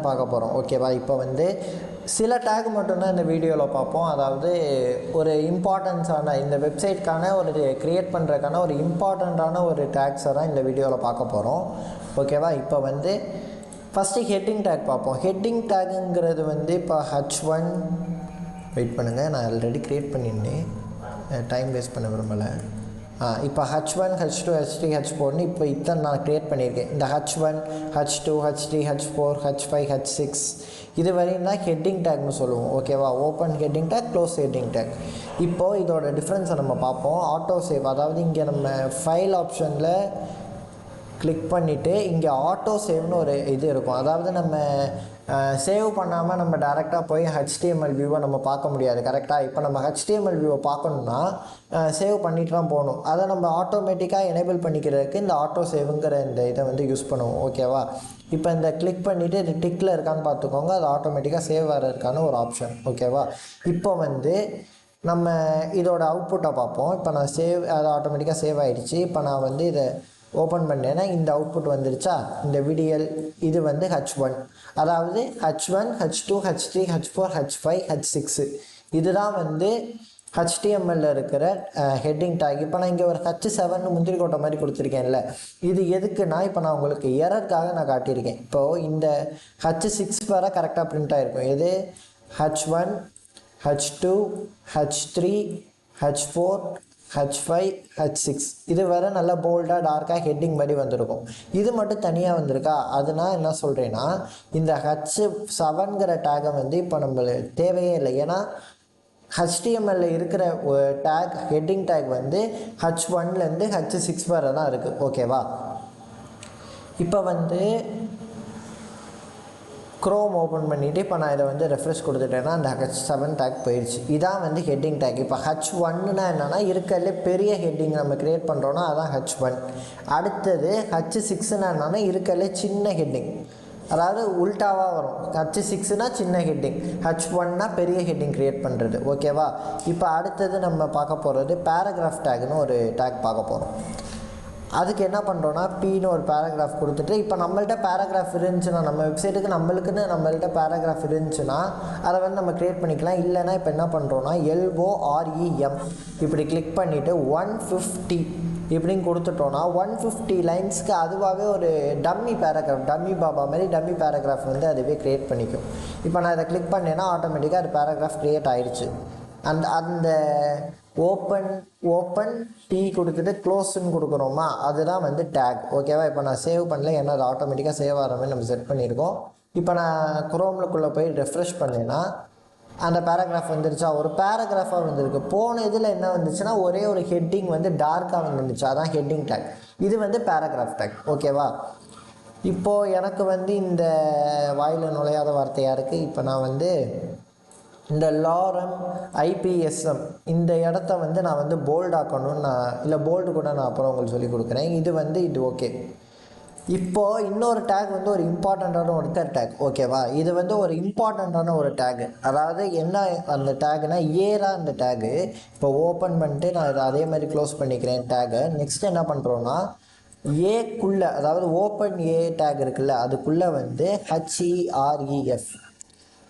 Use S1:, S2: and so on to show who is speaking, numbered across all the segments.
S1: என்னன்னு பார்க்க போகிறோம். ஓகேவா? இப்போ வந்து சில டேக் மட்டும்தான் இந்த வீடியோவில் பார்ப்போம். அதாவது ஒரு இம்பார்ட்டன்ஸான இந்த வெப்சைட்கான ஒரு க்ரியேட் பண்ணுறதுக்கான ஒரு இம்பார்ட்டண்ட்டான ஒரு டேக்ஸை தான் இந்த வீடியோவில் பார்க்க போகிறோம். ஓகேவா? இப்போ வந்து ஃபஸ்ட்டு ஹெட்டிங் டேக் பார்ப்போம். ஹெட்டிங் டேக்குங்கிறது வந்து இப்போ H1 வெயிட் பண்ணுங்கள், நான் ஆல்ரெடி க்ரியேட் பண்ணியிருந்தேன், டைம் வேஸ்ட் பண்ண விரும்பலை. இப்போ H1 H2 H3 H4ன்னு இப்போ இத்தனை நான் க்ரியேட் பண்ணியிருக்கேன். இந்த H1 H2 H3 H4 H5 H6 இது வரையும் தான் ஹெட்டிங் டேக்னு சொல்லுவோம். ஓகேவா? Open heading take, close heading take. இப்போது இதோட டிஃப்ரென்ஸை நம்ம பார்ப்போம். ஆட்டோ சேவ், அதாவது இங்கே நம்ம ஃபைல் ஆப்ஷனில் கிளிக் பண்ணிவிட்டு இங்கே ஆட்டோ சேவ்னு ஒரு இது இருக்கும். அதாவது நம்ம சேவ் பண்ணாமல் நம்ம டேரெக்டாக போய் HTML வியூவை நம்ம பார்க்க முடியாது. கரெக்டாக? இப்போ நம்ம HTML வியூவை பார்க்கணுன்னா சேவ் பண்ணிட்டு தான் போகணும். அதை நம்ம ஆட்டோமேட்டிக்காக எனேபிள் பண்ணிக்கிறதுக்கு இந்த ஆட்டோ சேவுங்கிற இந்த இதை வந்து யூஸ் பண்ணுவோம். ஓகேவா? இப்போ இந்த கிளிக் பண்ணிவிட்டு இது டிக்கில் இருக்கான்னு பார்த்துக்கோங்க. அது ஆட்டோமேட்டிக்காக சேவ் ஆகிறதுக்கான ஒரு ஆப்ஷன். ஓகேவா? இப்போ வந்து நம்ம இதோட அவுட்புட்டை பார்ப்போம். இப்போ நான் அது ஆட்டோமேட்டிக்காக சேவ் ஆகிடுச்சு. இப்போ நான் வந்து இதை ஓப்பன் பண்ணேன்னா இந்த அவுட்புட் வந்துருச்சா? இந்த விடியல் இது வந்து H1, அதாவது H1 H2 H3 H4 H5 H6 இதுதான் வந்து HTML இருக்கிற ஹெட்டிங் டேக். இப்போ நான் இங்கே ஒரு H7 முந்திரி கோட்டை மாதிரி கொடுத்துருக்கேன்ல, இது எதுக்குன்னா இப்போ நான் உங்களுக்கு எரருக்காக நான் காட்டியிருக்கேன். இப்போது இந்த H6 வர கரெக்டாக பிரிண்ட் ஆகிருக்கும். எது? H1 H2 H3 H4 H5 H6 இது வேறு நல்லா போல்டாக டார்க்காக ஹெட்டிங் மாதிரி வந்திருக்கும். இது மட்டும் தனியாக வந்திருக்கா? அதனால் என்ன சொல்கிறேன்னா இந்த H7ங்கிற டேகை வந்து இப்போ நம்மளுக்கு தேவையே இல்லை. ஏன்னா HTML இருக்கிற டேக் ஹெட்டிங் டேக் வந்து H1லேருந்து H6 வரை தான் இருக்குது. ஓகேவா? இப்போ வந்து க்ரோம் ஓப்பன் பண்ணிவிட்டு இப்போ நான் இதை வந்து ரெஃப்ரெஷ் கொடுத்துட்டேன்னா அந்த H7 டேக் போயிடுச்சு. இதான் வந்து ஹெட்டிங் டேக். இப்போ H1ன்னா என்னென்னா இருக்கிறதுலே பெரிய ஹெட்டிங் நம்ம க்ரியேட் பண்ணுறோன்னா அதான் H1. அடுத்தது H6ன்னா என்னென்னா இருக்கிறதுலே சின்ன ஹெட்டிங், அதாவது உல்டாவாக வரும். H6னா சின்ன ஹெட்டிங், H1னா பெரிய ஹெட்டிங் க்ரியேட் பண்ணுறது. ஓகேவா? இப்போ அடுத்தது நம்ம பார்க்க போகிறது பேராகிராஃப் டேக்னு ஒரு டேக் பார்க்க போகிறோம். அதுக்கு என்ன பண்ணுறோன்னா Pன்னு ஒரு பேராகிராஃப் கொடுத்துட்டு, இப்போ நம்மள்ட்ட பேராகிராஃப் இருந்துச்சுன்னா நம்ம வெப்சைட்டுக்கு நம்மள்ட்ட பேராகிராஃப் இருந்துச்சுன்னா அதை வந்து நம்ம க்ரியேட் பண்ணிக்கலாம். இல்லைன்னா இப்போ என்ன பண்ணுறோன்னா LOREM இப்படி கிளிக் பண்ணிவிட்டு 150 இப்படின்னு கொடுத்துட்டோன்னா 150 லைன்ஸ்க்கு அதுவாகவே ஒரு டம்மி பேராகிராஃப், டம்மி பாபா மாதிரி டம்மி பேராகிராஃப் வந்து அதுவே க்ரியேட் பண்ணிக்கும். இப்போ நான் இதை கிளிக் பண்ணேன்னா ஆட்டோமேட்டிக்காக அது பேராகிராஃப் க்ரியேட் ஆகிடுச்சு. அந்த ஓப்பன் T கொடுத்துட்டு க்ளோஸ்ன்னு கொடுக்குறோமா, அதுதான் வந்து டேக். ஓகேவா? இப்போ நான் சேவ் பண்ணல, ஏன்னா அது ஆட்டோமேட்டிக்காக சேவ் ஆகிற மாதிரி நம்ம செட் பண்ணியிருக்கோம். இப்போ நான் குரோம்லுக்குள்ளே போய் ரெஃப்ரெஷ் பண்ணேன்னா அந்த பேராகிராஃப் வந்துருச்சா? ஒரு பேராகிராஃபாக வந்துருக்கு. போன இதில் என்ன வந்துச்சுன்னா ஒரே ஒரு ஹெட்டிங் வந்து டார்க்காக வந்துருந்துச்சு, அதான் ஹெட்டிங் டேக். இது வந்து பேராகிராஃப் டேக். ஓகேவா? இப்போது எனக்கு வந்து இந்த வாயில் நுழையாத வார்த்தையாக இருக்குது. இப்போ நான் வந்து இந்த LOREM IPSM இந்த இடத்த வந்து நான் வந்து போல்டாக்கணும்னு இல்லை போல்டு கூட நான் அப்புறம் உங்களுக்கு சொல்லி கொடுக்குறேன். இது ஓகே. இப்போது இன்னொரு டேக் வந்து ஒரு இம்பார்ட்டண்ட்டான ஒரு டேக். ஓகேவா? இது வந்து ஒரு இம்பார்ட்டண்ட்டான ஒரு டேகு. அதாவது என்ன அந்த டேகுனா ஏரா அந்த டேகு. இப்போ ஓப்பன் பண்ணிட்டு நான் இதை அதே மாதிரி க்ளோஸ் பண்ணிக்கிறேன் டேகை. நெக்ஸ்ட் என்ன பண்ணுறோன்னா ஏக்குள்ளே, அதாவது ஓப்பன் ஏ டேக் இருக்குல்ல, அதுக்குள்ளே வந்து HEREF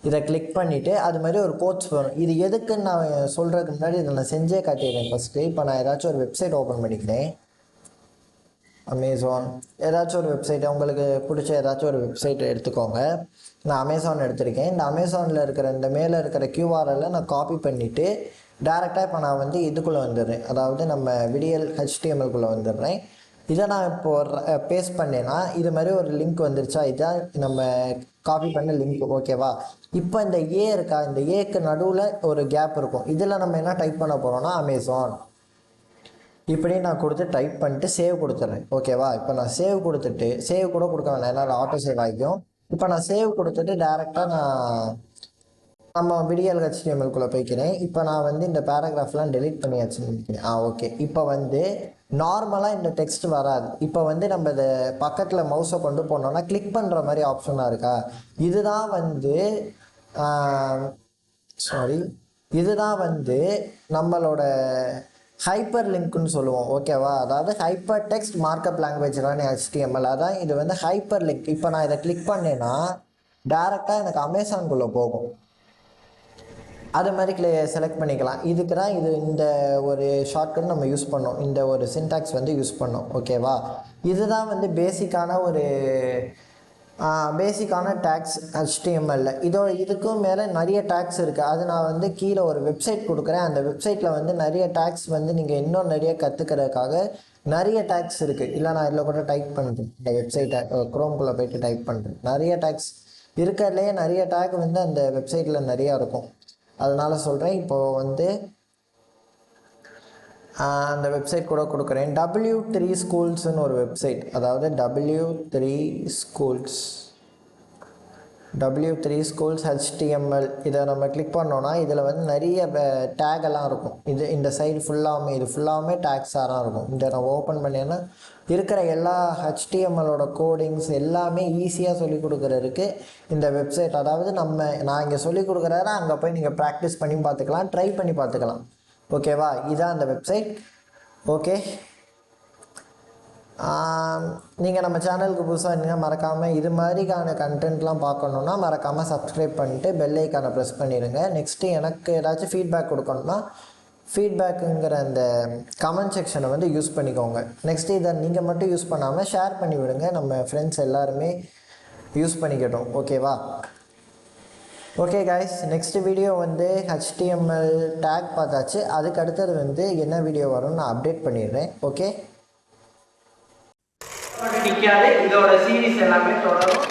S1: இதை கிளிக் பண்ணிவிட்டு அது மாதிரி ஒரு கோட்ஸ் வரும். இது எதுக்குன்னு நான் சொல்கிறதுக்கு முன்னாடி இதை நான் செஞ்சே காட்டிடுறேன் ஃபஸ்ட்டு. இப்போ நான் ஏதாச்சும் ஒரு வெப்சைட் ஓப்பன் பண்ணிக்கிறேன். அமேசான் ஏதாச்சும் ஒரு வெப்சைட், உங்களுக்கு பிடிச்ச ஏதாச்சும் ஒரு வெப்சைட் எடுத்துக்கோங்க. நான் அமேசான் எடுத்திருக்கேன். இந்த அமேசானில் இருக்கிற இந்த மேலே இருக்கிற QRL நான் காப்பி பண்ணிவிட்டு டேரெக்டாக இப்போ நான் வந்து இதுக்குள்ளே வந்துடுறேன். அதாவது நம்ம விடியல் HTMLக்குள்ளே வந்துடுறேன். இதை நான் இப்போது பேஸ்ட் பண்ணேன்னா இது மாதிரி ஒரு லிங்க் வந்துருச்சா? இதுதான் நம்ம காப்பி பண்ண லிங்க். ஓகேவா? இப்போ இந்த ஏ இருக்கா, இந்த ஏக்கு நடுவில் ஒரு கேப் இருக்கும். இதில் நம்ம என்ன டைப் பண்ண போகிறோன்னா அமேசான் இப்படி நான் கொடுத்து டைப் பண்ணிட்டு சேவ் கொடுத்துட்றேன். ஓகேவா? இப்போ நான் சேவ் கொடுத்துட்டு, சேவ் கூட கொடுக்க வேணாம், ஏன்னா ஆட்டோ சேவ் ஆகிக்கும். இப்போ நான் சேவ் கொடுத்துட்டு டேரெக்டாக நம்ம விடியல் HTMLக்குள்ளே போய்க்கிறேன். இப்போ நான் வந்து இந்த பேராகிராஃப்லாம் டெலீட் பண்ணியாச்சுன்னு நினைக்கிறேன். ஓகே. இப்போ வந்து நார்மலாக இந்த டெக்ஸ்ட் வராது. இப்போ வந்து நம்ம இதை பக்கத்தில் மவுஸை கொண்டு போனோம்னா கிளிக் பண்ணுற மாதிரி ஆப்ஷனாக இருக்கா? இதுதான் வந்து நம்மளோட ஹைப்பர் லிங்க்னு சொல்லுவோம். ஓகேவா? அதாவது ஹைப்பர் டெக்ஸ்ட் மார்க்அப் லாங்குவேஜ் தான் HTML. அதான் இது வந்து ஹைப்பர் லிங்க். இப்போ நான் இதை கிளிக் பண்ணேன்னா டேரெக்டாக எனக்கு அமேசான்குள்ளே போகும். அது மாதிரி செலக்ட் பண்ணிக்கலாம். இதுக்கு தான் இந்த ஒரு ஷார்ட்கட் நம்ம யூஸ் பண்ணோம், இந்த ஒரு சின்டாக்ஸ் வந்து யூஸ் பண்ணோம். ஓகேவா, இதுதான் வந்து பேசிக்கான டேக்ஸ் HTML. இதுக்கும் மேலே நிறைய டேக்ஸ் இருக்குது. அது நான் வந்து கீழே ஒரு வெப்சைட் கொடுக்குறேன். அந்த வெப்சைட்டில் வந்து நிறைய டேக்ஸ் வந்து நீங்கள் இன்னும் நிறைய கற்றுக்கிறதுக்காக நிறைய டேக்ஸ் இருக்குது. இல்லை நான் இதில் கூட டைப் பண்ணுறேன், இந்த வெப்சைட்டை க்ரோம்குள்ளே போய்ட்டு டைப் பண்ணுறேன். நிறைய டேக்ஸ் இருக்கிறதுலையே நிறைய டேக் வந்து அந்த வெப்சைட்டில் நிறையா இருக்கும். அதனால் சொல்கிறேன். இப்போது வந்து அந்த வெப்சைட் கூட கொடுக்குறேன். W3 ஸ்கூல்ஸ்னு ஒரு வெப்சைட், அதாவது W3 ஸ்கூல்ஸ் HTML. இதை நம்ம கிளிக் பண்ணோன்னா இதில் வந்து நிறைய டேகெல்லாம் இருக்கும். இந்த சைடு ஃபுல்லாமே டேக்ஸாக தான் இருக்கும். இதை நம்ம ஓப்பன் பண்ணேன்னா இருக்கிற எல்லா HTMLோட கோடிங்ஸ் எல்லாமே ஈஸியாக சொல்லிக் கொடுக்குறதுக்கு இந்த வெப்சைட். அதாவது நான் இங்கே சொல்லிக் கொடுக்குறத அங்கே போய் நீங்கள் ப்ராக்டிஸ் பண்ணி பார்த்துக்கலாம், ட்ரை பண்ணி பார்த்துக்கலாம். ஓகேவா, இதான் அந்த வெப்சைட். ஓகே, நீங்கள் நம்ம சேனலுக்கு புதுசாக இருந்தீங்கன்னா மறக்காமல் இது மாதிரிக்கான கண்டென்ட்லாம் பார்க்கணுன்னா மறக்காமல் சப்ஸ்கிரைப் பண்ணிட்டு பெல் ஐக்கானை ப்ரெஸ் பண்ணிடுங்க. நெக்ஸ்ட்டு எனக்கு ஏதாச்சும் ஃபீட்பேக் கொடுக்கணுன்னா ஃபீட்பேக்குங்கிற அந்த கமெண்ட் செக்ஷனை வந்து யூஸ் பண்ணிக்கோங்க. நெக்ஸ்ட்டு இதை நீங்கள் மட்டும் யூஸ் பண்ணாமல் ஷேர் பண்ணி விடுங்க, நம்ம ஃப்ரெண்ட்ஸ் எல்லாருமே யூஸ் பண்ணிக்கட்டும். ஓகேவா, ஓகே கைஸ், நெக்ஸ்ட் வீடியோ வந்து HTML டேக் பார்த்தாச்சு. அதுக்கு அடுத்தது வந்து என்ன வீடியோ வரும்னு நான் அப்டேட் பண்ணிடுறேன். ஓகே, நிற்காது, இதோட சீரீஸ் எல்லாமே தொடரும்.